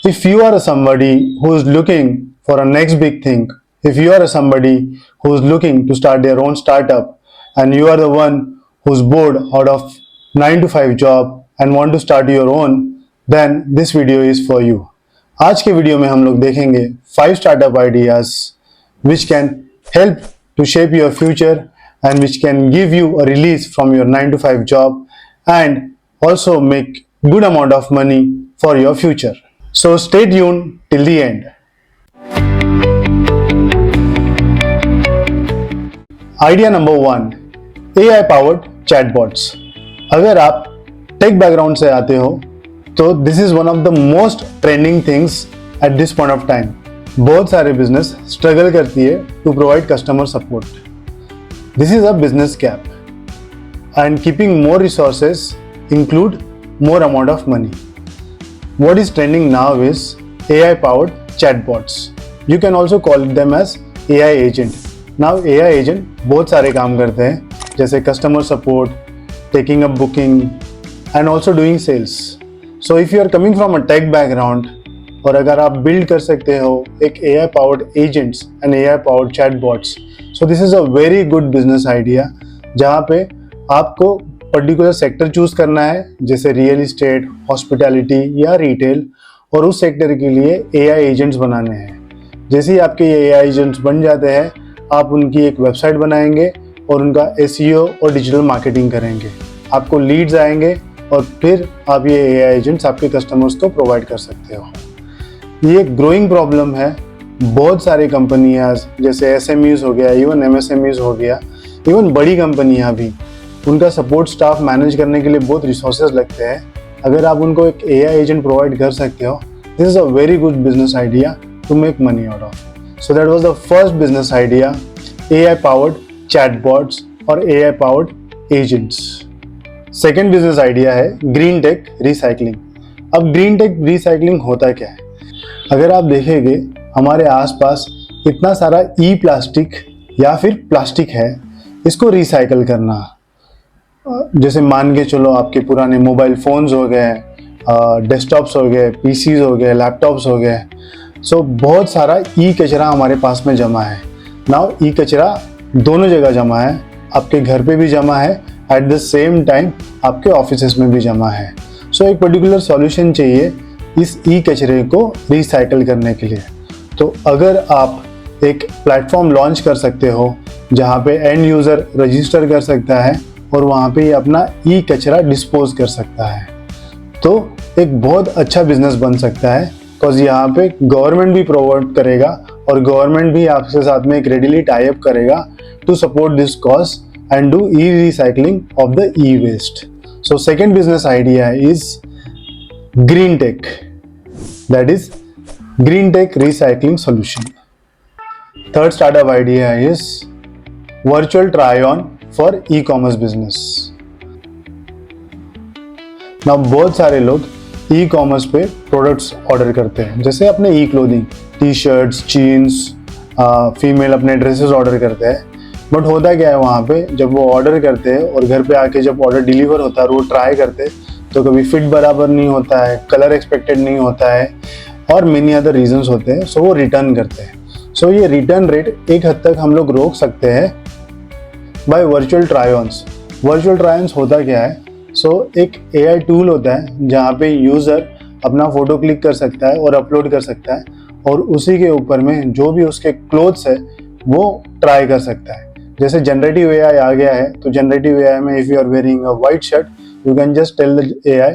If you are somebody who is looking for a next big thing, if you are somebody who is looking to start their own startup and you are the one who's bored out of 9 to 5 job and want to start your own, then this video is for you. आज के video में हम लोग देखेंगे 5 startup ideas which can help to shape your future and which can give you a release from your 9 to 5 job and also make good amount of money for your future. So stay tuned till the end. Idea number 1, AI powered chatbots. अगर आप take background से आते हो तो this is one of the most trending things at this point of time. बहुत सारे business struggle करती है to provide customer support. This is a business gap and keeping more resources include more amount of money. What is trending now is AI powered chatbots. You can also call them as AI agent. Now AI agent बहुत सारे काम करते हैं जैसे customer support, taking up booking and also doing sales. So if you are coming from a tech background और अगर आप build कर सकते हो एक AI powered agents and AI powered chatbots, so this is a very good business idea जहाँ पे आपको पर्टिकुलर सेक्टर चूज करना है जैसे रियल इस्टेट, हॉस्पिटैलिटी या रिटेल और उस सेक्टर के लिए एआई एजेंट्स बनाने हैं. जैसे ही आपके ये एआई एजेंट्स बन जाते हैं आप उनकी एक वेबसाइट बनाएंगे और उनका एसईओ और डिजिटल मार्केटिंग करेंगे. आपको लीड्स आएंगे और फिर आप ये एआई एजेंट्स आपके कस्टमर्स को प्रोवाइड कर सकते हो. ये एक ग्रोइंग प्रॉब्लम है. बहुत सारी कंपनियाँ जैसे एसएमईज हो गया, इवन एमएसएमईज हो गया, इवन बड़ी कंपनियाँ भी, उनका सपोर्ट स्टाफ मैनेज करने के लिए बहुत रिसोर्सेज लगते हैं. अगर आप उनको एक एआई एजेंट प्रोवाइड कर सकते हो, this is a very good business idea to make money out of. So that was the first business idea, AI powered chatbots और AI powered agents. Second business idea है green tech recycling. अब green tech recycling होता क्या है? अगर आप देखेंगे हमारे आसपास इतना सारा ई प्लास्टिक या फिर प्लास्टिक है, इसको रिसाइकल करना. जैसे मान के चलो आपके पुराने मोबाइल फ़ोन्स हो गए, डेस्कटॉप्स हो गए, पीसीज हो गए, लैपटॉप्स हो गए. सो बहुत सारा ई कचरा हमारे पास में जमा है. नाउ ई कचरा दोनों जगह जमा है, आपके घर पे भी जमा है, एट द सेम टाइम आपके ऑफिसेस में भी जमा है. सो एक पर्टिकुलर सॉल्यूशन चाहिए इस ई कचरे को रिसाइकल करने के लिए. तो अगर आप एक प्लेटफॉर्म लॉन्च कर सकते हो जहाँ पे एंड यूज़र रजिस्टर कर सकता है और वहाँ पे अपना ई कचरा डिस्पोज कर सकता है, तो एक बहुत अच्छा बिजनेस बन सकता है. बिकॉज यहाँ पे गवर्नमेंट भी प्रोवाइड करेगा और गवर्नमेंट भी आपके साथ में एक रेडिली टाई अप करेगा to support this cause and do e recycling of the e waste. So second business idea is green tech, that is green tech recycling solution. Third startup idea is virtual try on for e commerce business. ना बहुत सारे लोग e commerce पे products order करते हैं, जैसे अपने e clothing, T shirts, jeans, female अपने ड्रेसेस ऑर्डर करते हैं. बट होता क्या है वहाँ पे जब वो ऑर्डर करते हैं और घर पे आके जब ऑर्डर डिलीवर होता है और वो ट्राई करते हैं तो कभी फिट बराबर नहीं होता है, कलर एक्सपेक्टेड नहीं होता है और मेनी अदर रीजंस होते हैं. सो वो रिटर्न करते हैं. सो ये रिटर्न रेट एक हद तक हम लोग रोक सकते हैं बाय वर्चुअल ट्राई-ऑन्स. वर्चुअल ट्राई-ऑन्स होता क्या है? सो एक एआई टूल होता है जहाँ पे यूज़र अपना फ़ोटो क्लिक कर सकता है और अपलोड कर सकता है और उसी के ऊपर में जो भी उसके क्लोथ्स है वो ट्राई कर सकता है. जैसे जनरेटिव एआई आ गया है तो जनरेटिव एआई में if you are wearing a white shirt you can just tell the AI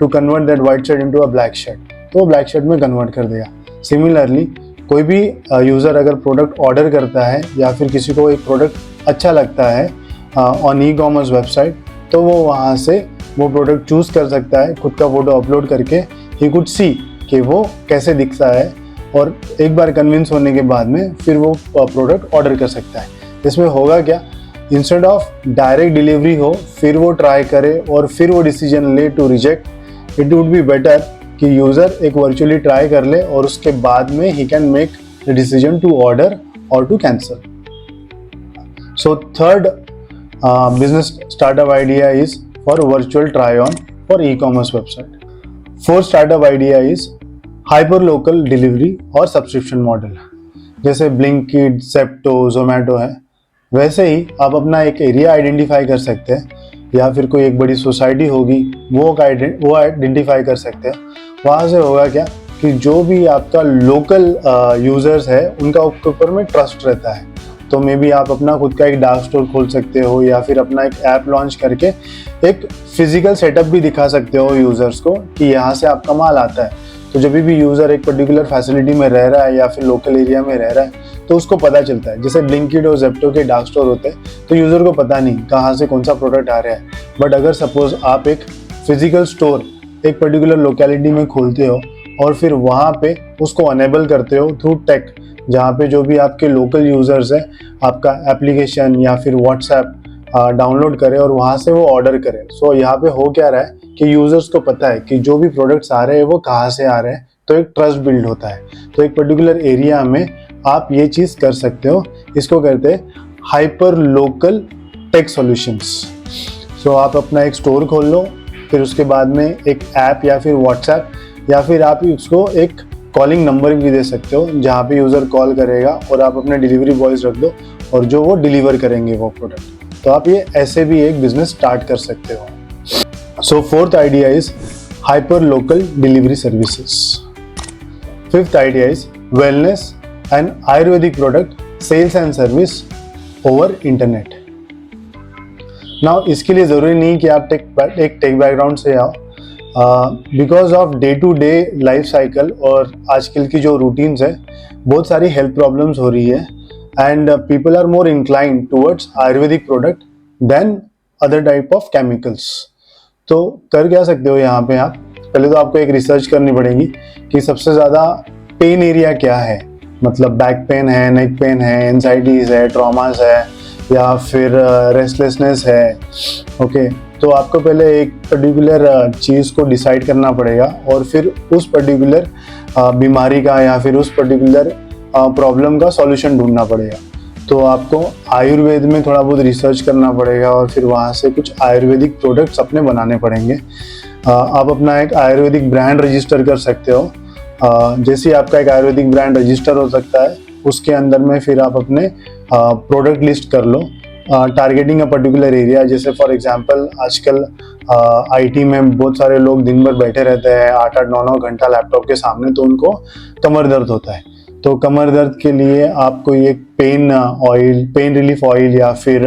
to convert that white shirt into a black shirt, तो वो ब्लैक शर्ट में कन्वर्ट कर देगा. सिमिलरली कोई भी यूज़र अगर प्रोडक्ट ऑर्डर करता है या फिर किसी को एक प्रोडक्ट अच्छा लगता है ऑन ई कॉमर्स वेबसाइट, तो वो वहाँ से वो प्रोडक्ट चूज़ कर सकता है, खुद का फ़ोटो अपलोड करके ही कुड सी कि वो कैसे दिखता है और एक बार कन्विंस होने के बाद में फिर वो प्रोडक्ट ऑर्डर कर सकता है. इसमें होगा क्या, इंस्टेड ऑफ डायरेक्ट डिलीवरी हो फिर वो ट्राई करे और फिर वो डिसीजन ले to reject, it would be better कि यूज़र एक वर्चुअली ट्राई कर ले और उसके बाद में ही can make the decision to order और to cancel. So third business startup idea is for virtual try on for e-commerce website. Fourth startup idea is hyper local delivery और सब्सक्रिप्शन मॉडल, जैसे ब्लिंकिट, ज़ेप्टो, ज़ोमैटो है, वैसे ही आप अपना एक area identify कर सकते हैं या फिर कोई एक बड़ी सोसाइटी होगी वो आइडेंटिफाई कर सकते हैं। वहाँ से होगा क्या कि जो भी आपका लोकल यूज़र्स है उनका उसके ऊपर में ट्रस्ट रहता है। तो मे बी आप अपना खुद का एक डार्क स्टोर खोल सकते हो या फिर अपना एक ऐप लॉन्च करके एक फिजिकल सेटअप भी दिखा सकते हो यूज़र्स को कि यहाँ से आपका माल आता है। तो जब भी यूज़र एक पर्टिकुलर फैसिलिटी में रह रहा है या फिर लोकल एरिया में रह रहा है तो उसको पता चलता है। जैसे ब्लिंकिट और ज़ेप्टो के डार्क स्टोर होते हैं तो यूज़र को पता नहीं कहाँ से कौन सा प्रोडक्ट आ रहा है। बट अगर सपोज आप एक फिजिकल स्टोर एक पर्टिकुलर लोकेलिटी में खोलते हो और फिर वहाँ पे उसको अनेबल करते हो थ्रू टेक, जहाँ पे जो भी आपके लोकल यूज़र्स हैं आपका एप्लीकेशन या फिर व्हाट्सएप डाउनलोड करें और वहाँ से वो ऑर्डर करें। सो यहाँ पे हो क्या रहा है कि यूज़र्स को पता है कि जो भी प्रोडक्ट्स आ रहे हैं वो कहाँ से आ रहे हैं, तो एक ट्रस्ट बिल्ड होता है। तो एक पर्टिकुलर एरिया में आप ये चीज़ कर सकते हो, इसको कहते हैं हाइपर लोकल टेक सॉल्यूशंस। सो आप अपना एक स्टोर खोल लो, फिर उसके बाद में एक ऐप या फिर व्हाट्सएप या फिर आप उसको एक कॉलिंग नंबर भी दे सकते हो जहाँ पे यूज़र कॉल करेगा और आप अपने डिलीवरी बॉयज़ रख दो और जो वो डिलीवर करेंगे वो प्रोडक्ट। तो आप ये ऐसे भी एक बिजनेस स्टार्ट कर सकते हो। So fourth idea is hyper local delivery services. Fifth idea is wellness and Ayurvedic product sales and service over internet. Now इसके लिए ज़रूरी नहीं कि आप एक टेक बैकग्राउंड से आओ, because of day to day life cycle और आजकल की जो रूटीन्स है बहुत सारी हेल्थ प्रॉब्लम्स हो रही है and people are more inclined towards Ayurvedic product than other type of chemicals। तो कर क्या सकते हो यहाँ पे आप पहले तो आपको एक रिसर्च करनी पड़ेगी कि सबसे ज़्यादा पेन एरिया क्या है, मतलब बैक पेन है, नेक पेन है, एंजाइटीज है, ट्रॉमास है या फिर रेस्टलेसनेस है। ओके, तो आपको पहले एक पर्टिकुलर चीज़ को डिसाइड करना पड़ेगा और फिर उस पर्टिकुलर बीमारी का या फिर उस पर्टिकुलर प्रॉब्लम का सॉल्यूशन ढूंढना पड़ेगा। तो आपको आयुर्वेद में थोड़ा बहुत रिसर्च करना पड़ेगा और फिर वहाँ से कुछ आयुर्वेदिक प्रोडक्ट्स अपने बनाने पड़ेंगे। आप अपना एक आयुर्वेदिक ब्रांड रजिस्टर कर सकते हो। जैसे ही आपका एक आयुर्वेदिक ब्रांड रजिस्टर हो सकता है उसके अंदर में फिर आप अपने प्रोडक्ट लिस्ट कर लो टारगेटिंग अ पर्टिकुलर एरिया। जैसे फॉर एग्जांपल आजकल आईटी में बहुत सारे लोग दिन भर बैठे रहते हैं 8-8, 9-9 घंटा लैपटॉप के सामने, तो उनको कमर दर्द होता है। तो कमर दर्द के लिए आप कोई एक पेन रिलीफ ऑयल या फिर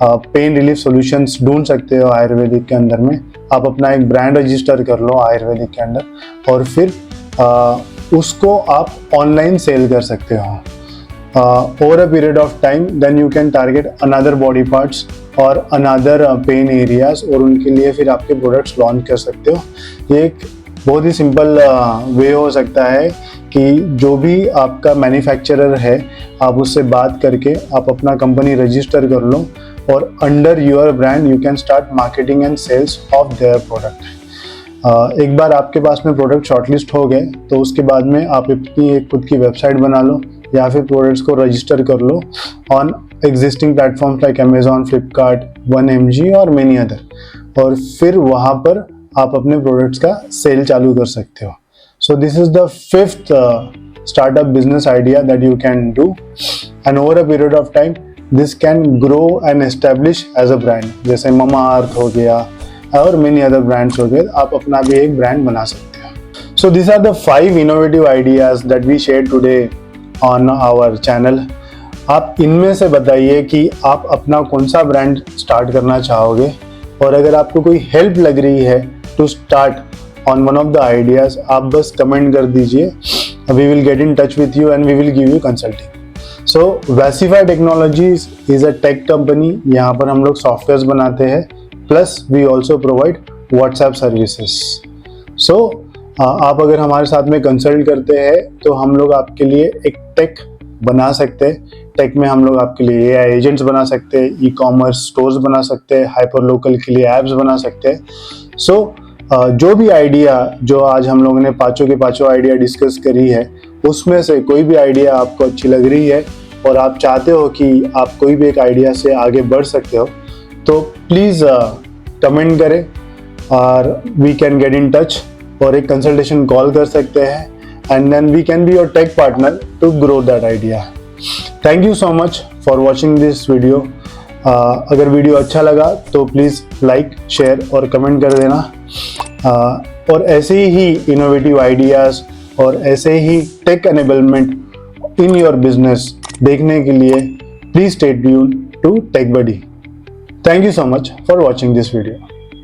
पेन रिलीफ सॉल्यूशंस ढूंढ सकते हो आयुर्वेदिक के अंदर में। आप अपना एक ब्रांड रजिस्टर कर लो आयुर्वेदिक के अंदर और फिर उसको आप ऑनलाइन सेल कर सकते हो। Over a period of time then you can target another body parts और अनदर पेन एरियाज और उनके लिए फिर आपके प्रोडक्ट्स लॉन्च कर सकते हो। ये एक बहुत ही सिंपल वे हो सकता है कि जो भी आपका मैन्युफैक्चरर है आप उससे बात करके आप अपना कंपनी रजिस्टर कर लो और under your brand you can start marketing and sales of their product. एक बार आपके पास में प्रोडक्ट शॉर्टलिस्ट हो गए तो उसके बाद में आप अपनी एक खुद की वेबसाइट बना लो या फिर प्रोडक्ट्स को रजिस्टर कर लो on existing platforms like Amazon, Flipkart, 1mg और मेनी अदर, और फिर वहाँ पर आप अपने प्रोडक्ट्स का सेल चालू कर सकते हो। So this is the fifth startup business idea that you can do, and over a period of time this can grow and establish as a brand। जैसे Mamaearth हो गया और many other brands हो गए, आप अपना भी एक ब्रांड बना सकते हो। So these are the 5 innovative ideas that we shared today on our channel। आप इनमें से बताइए कि आप अपना कौन सा ब्रांड स्टार्ट करना चाहोगे, और अगर आपको कोई हेल्प लग रही है to start on one of the ideas, आप बस कमेंट कर दीजिए, we will get in touch with you and we will give you consulting। So Vasify Technologies is a tech company। यहाँ पर हम लोग सॉफ्टवेयर बनाते हैं, plus we also provide WhatsApp services। So आप अगर हमारे साथ में कंसल्ट करते हैं तो हम लोग आपके लिए एक टेक बना सकते हैं। टेक में हम लोग आपके लिए AI एजेंट्स बना सकते हैं, ई-कॉमर्स स्टोर्स बना सकते हैं, हाइपर लोकल के लिए ऐप्स बना सकते हैं। So जो भी आइडिया जो आज हम लोगों ने पांचों के पांचों आइडिया डिस्कस करी है उसमें से कोई भी आइडिया आपको अच्छी लग रही है और आप चाहते हो कि आप कोई भी एक आइडिया से आगे बढ़ सकते हो, तो प्लीज़ कमेंट करें और we can get in touch और एक कंसल्टेशन कॉल कर सकते हैं। and then we can be your tech partner to grow that idea. Thank you so much for watching this video. अगर वीडियो अच्छा लगा तो प्लीज़ लाइक, शेयर और कमेंट कर देना। और ऐसे ही इनोवेटिव आइडियाज़ और ऐसे ही tech enablement in your business देखने के लिए please stay tuned to TechBuddy. Thank you so much for watching this video.